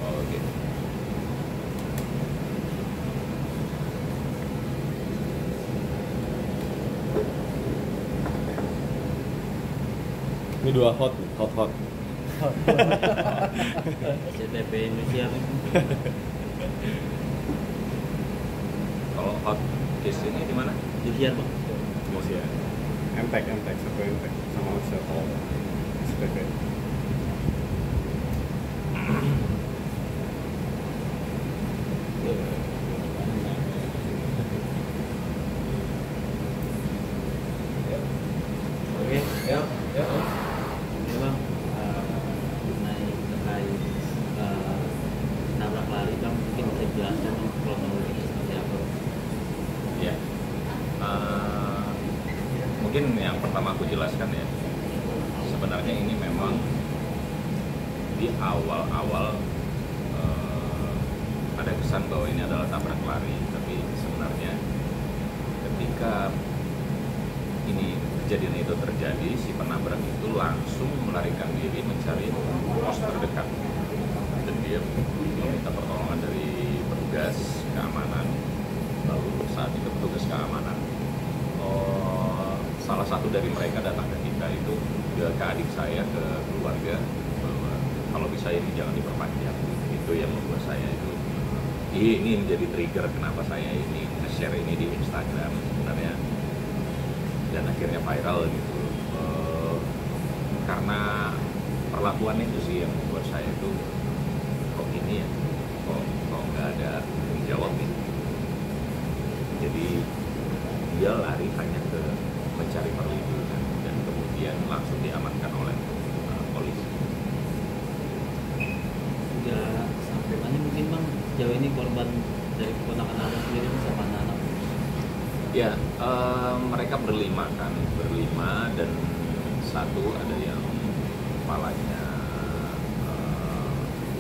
Oh gitu. Ini dua hot, hot. SCTP Indonesia. Kalau hot case ini di mana? Indosiar bang. Masih ya. MTek, satu MTek sama satu SPP. Oke. Ya. Ya bang, mengenai terkait nabrak lari bang, mungkin bisa dijelaskan kronologisnya seperti apa? Ya. Mungkin yang pertama aku jelaskan ya. Sebenarnya ini memang di awal-awal ada kesan bahwa ini adalah tabrak lari, tapi sebenarnya ketika ini kejadian itu terjadi, si penabrak itu langsung melarikan diri mencari pos terdekat dan dia meminta pertolongan dari petugas keamanan. Lalu saat itu petugas keamanan, salah satu dari mereka datang ke kita, itu ke adik saya, ke keluarga, bahwa kalau bisa ini jangan diperpanjang. Itu yang membuat saya itu, ini menjadi trigger kenapa saya ini nge-share ini di Instagram sebenarnya, dan akhirnya viral gitu. Karena perlakuan itu sih yang membuat saya itu, kok ini ya, kok nggak ada tanggung jawab gitu. Jadi dia lari hanya ke mencari perlindungan dan kemudian langsung diamankan oleh polisi. Sudah sampai mana mungkin bang sejauh ini korban dari keponakan abang sendiri sama anak-anak? Ya, mereka berlima dan satu ada yang kepalanya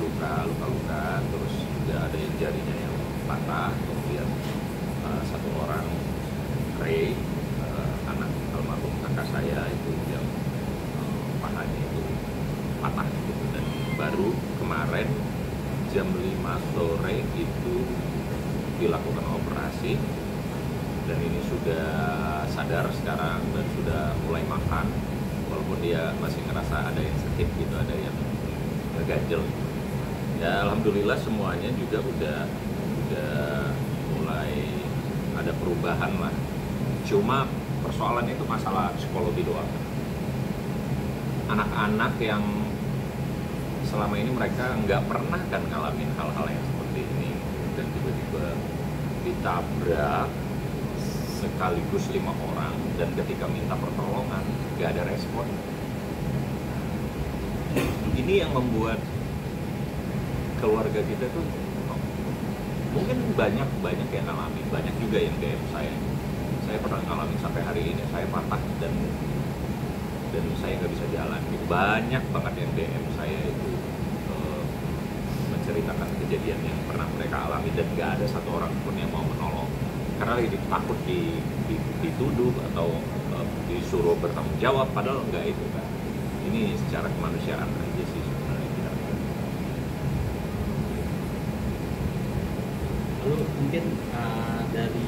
luka, terus juga ada yang jarinya yang patah, kemudian satu orang Ray, anak almarhum kakak saya itu yang pahanya itu patah gitu. Dan baru kemarin jam 5 sore itu dilakukan operasi dan ini sudah sadar sekarang dan sudah mulai makan, walaupun dia masih ngerasa ada yang sakit gitu, ada yang ngeganjel. Ya alhamdulillah semuanya juga udah mulai ada perubahan lah. Cuma persoalannya itu masalah psikologi doang. Anak-anak yang selama ini mereka nggak pernah kan ngalamin hal-hal yang seperti ini, dan tiba-tiba ditabrak sekaligus 5 orang, dan ketika minta pertolongan nggak ada respon. Ini yang membuat keluarga kita tuh mungkin banyak yang ngalamin, banyak juga yang DM saya pernah ngalamin sampai hari ini saya patah dan saya nggak bisa jalan. Banyak banget yang DM saya itu menceritakan kejadian yang pernah mereka alami dan nggak ada satu orang pun yang mau menolong karena takut dituduh atau disuruh bertanggung jawab, padahal nggak itu kan. Ini secara kemanusiaan aja sih sebenarnya. Lalu mungkin dari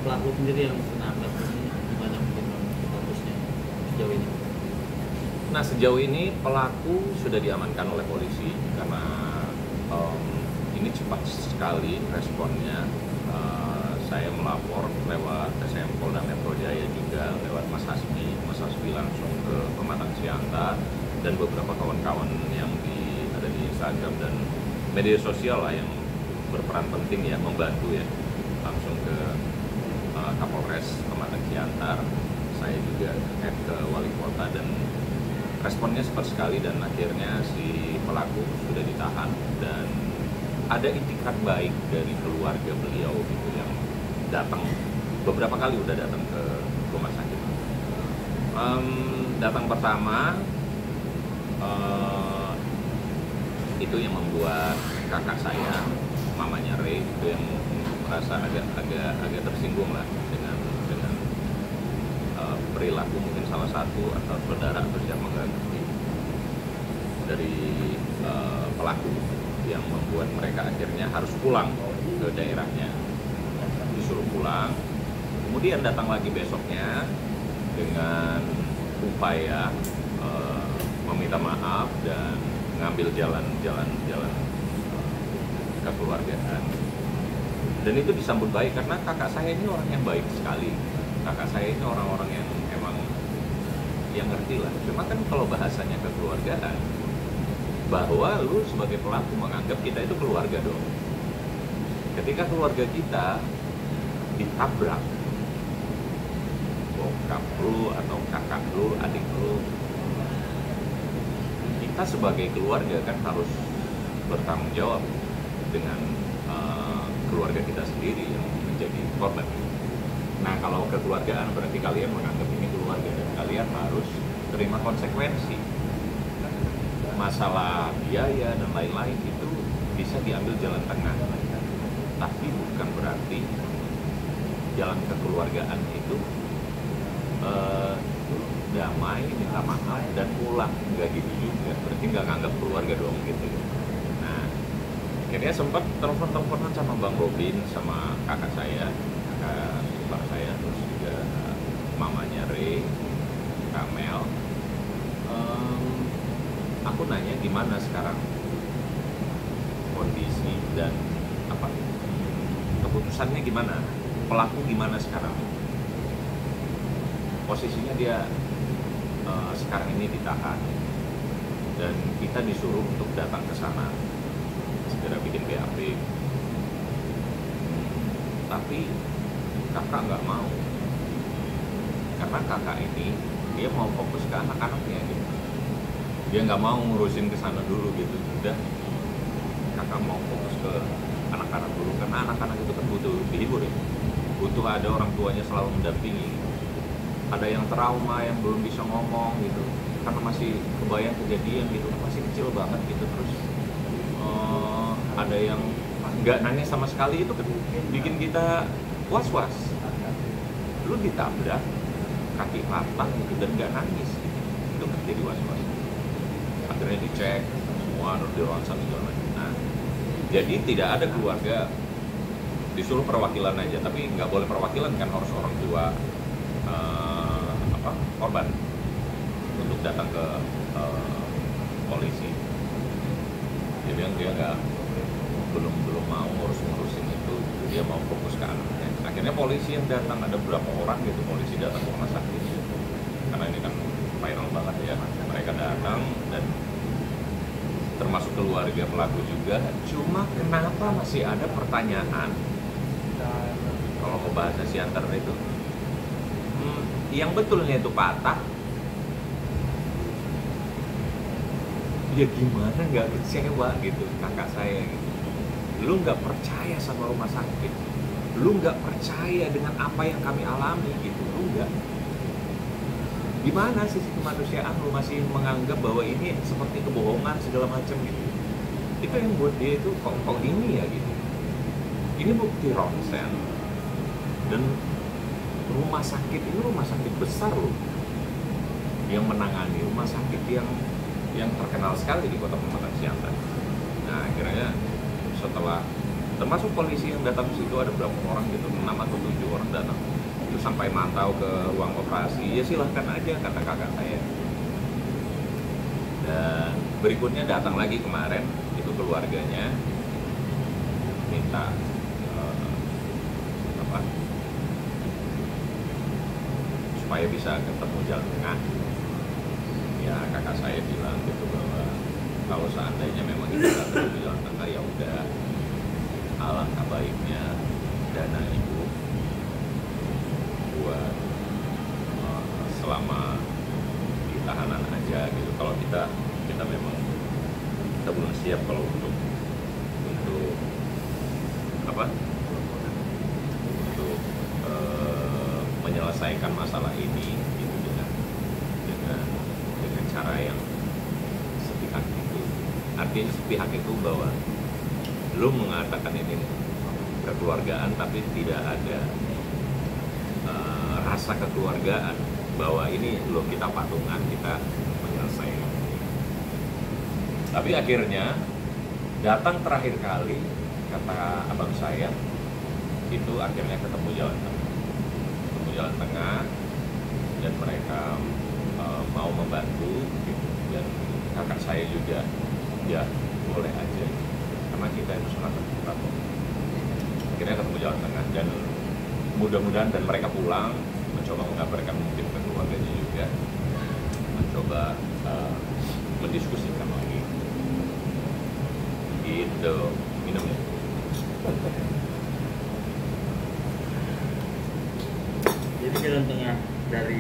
pelaku sendiri yang menabrak ini gimana mungkin statusnya sejauh ini? Nah sejauh ini pelaku sudah diamankan oleh polisi karena ini cepat sekali responnya. Saya melapor lewat SM Polda Metro Jaya juga, lewat Mas Hasbi langsung ke Pematang Siantar dan beberapa kawan-kawan yang ada di Instagram dan media sosial lah yang berperan penting ya, membantu ya, langsung ke Kapolres Pematang Siantar. Saya juga add ke Wali Kota dan responnya cepat sekali, dan akhirnya si pelaku sudah ditahan dan ada itikat baik dari keluarga beliau gitu yang datang beberapa kali, udah datang ke rumah sakit. Datang pertama itu yang membuat kakak saya, mamanya Ray, itu yang merasa agak tersinggung lah dengan perilaku mungkin salah satu atau saudara atau siapa nggak ngerti. dari pelaku yang membuat mereka akhirnya harus pulang ke daerahnya, disuruh pulang. Kemudian datang lagi besoknya dengan upaya meminta maaf dan ngambil jalan kekeluargaan. Dan itu disambut baik karena kakak saya ini orang yang baik sekali. Kakak saya ini orang-orang yang emang yang ngerti lah. Cuma kan kalau bahasanya kekeluargaan, bahwa lu sebagai pelaku menganggap kita itu keluarga dong. Ketika keluarga kita ditabrak, bokap lu atau kakak lu, adik lu, kita sebagai keluarga kan harus bertanggung jawab dengan keluarga kita sendiri yang menjadi korban. Nah, kalau kekeluargaan berarti kalian menganggap ini keluarga dan kalian harus terima konsekuensi. Masalah biaya dan lain-lain itu bisa diambil jalan tengah, tapi bukan berarti jalan kekeluargaan itu damai, minta maaf dan pulang. Nggak gitu juga, berarti nggak nganggap keluarga dong gitu. Nah, akhirnya sempat telepon-teleponan sama Bang Robin, sama kakak saya, kakak ipar saya, terus juga mamanya Ray, Kamel. Aku nanya gimana sekarang kondisi dan keputusannya gimana, pelaku gimana sekarang. Posisinya dia sekarang ini ditahan dan kita disuruh untuk datang ke sana segera bikin BAP. Tapi kakak nggak mau, karena kakak ini dia mau fokus ke anak-anaknya gitu. Dia nggak mau ngurusin ke sana dulu gitu. Udah, kakak mau fokus ke anak-anak dulu karena anak-anak itu kan butuh dihibur ya, butuh ada orang tuanya selalu mendampingi. Ada yang trauma, yang belum bisa ngomong gitu karena masih kebayang kejadian gitu, masih kecil banget gitu. Terus ada yang nggak nangis sama sekali, itu kan bikin kita was-was. Lu ditabrak, kaki patah gitu dan nggak nangis gitu. Itu kan jadi was-was. Akhirnya dicek semua, harus di ronsen segala macam. Nah, jadi tidak ada keluarga, disuruh perwakilan aja, tapi nggak boleh perwakilan kan, harus orang tua korban untuk datang ke polisi. Dia bilang dia belum mau ngurusin itu, dia mau fokus ke anaknya. Akhirnya polisi yang datang, ada berapa orang gitu, polisi datang ke rumah sakit karena ini kan viral banget ya. Mereka datang dan termasuk keluarga pelaku juga. Cuma kenapa masih ada pertanyaan kalau mau bahasa Siantar itu, yang betulnya itu patah, ya gimana nggak kecewa gitu kakak saya gitu. Lu nggak percaya sama rumah sakit, lu nggak percaya dengan apa yang kami alami gitu, lu nggak. Gimana sisi kemanusiaan lu masih menganggap bahwa ini seperti kebohongan segala macam gitu. Itu yang buat dia itu kok ini ya gitu. Ini bukti ronsen dan rumah sakit ini rumah sakit besar loh yang menangani, rumah sakit yang terkenal sekali di Kota Pematang Siantar. Nah, akhirnya setelah termasuk polisi yang datang ke situ, ada berapa orang gitu, 6 atau 7 orang datang itu sampai mantau ke ruang operasi. Ya silahkan aja, kata kakak saya. Dan berikutnya datang lagi kemarin itu keluarganya minta supaya bisa ketemu jalan tengah. Ya kakak saya bilang gitu bahwa kalau seandainya memang itu nggak ketemu jalan tengah, ya udah, alangkah baiknya dana ibu buat selama di tahanan aja gitu. Kalau kita memang kita belum siap kalau untuk menyelesaikan masalah ini gitu, dengan cara yang sepihak itu. Artinya sepihak itu bahwa lu mengatakan ini kekeluargaan tapi tidak ada rasa kekeluargaan bahwa ini lo kita patungan, kita menyelesaikan. Tapi akhirnya datang terakhir kali kata abang saya itu akhirnya ketemu jalan tengah dan mereka mau membantu gitu. Dan kakak saya juga ya boleh aja karena kita itu sangat terbuka kok. Akhirnya ketemu jalan tengah dan mudah-mudahan dan mereka pulang mencoba mengabarkan mungkin ke keluarganya juga, mencoba mendiskusikan lagi gitu. Minum ya. Jadi jalan tengah dari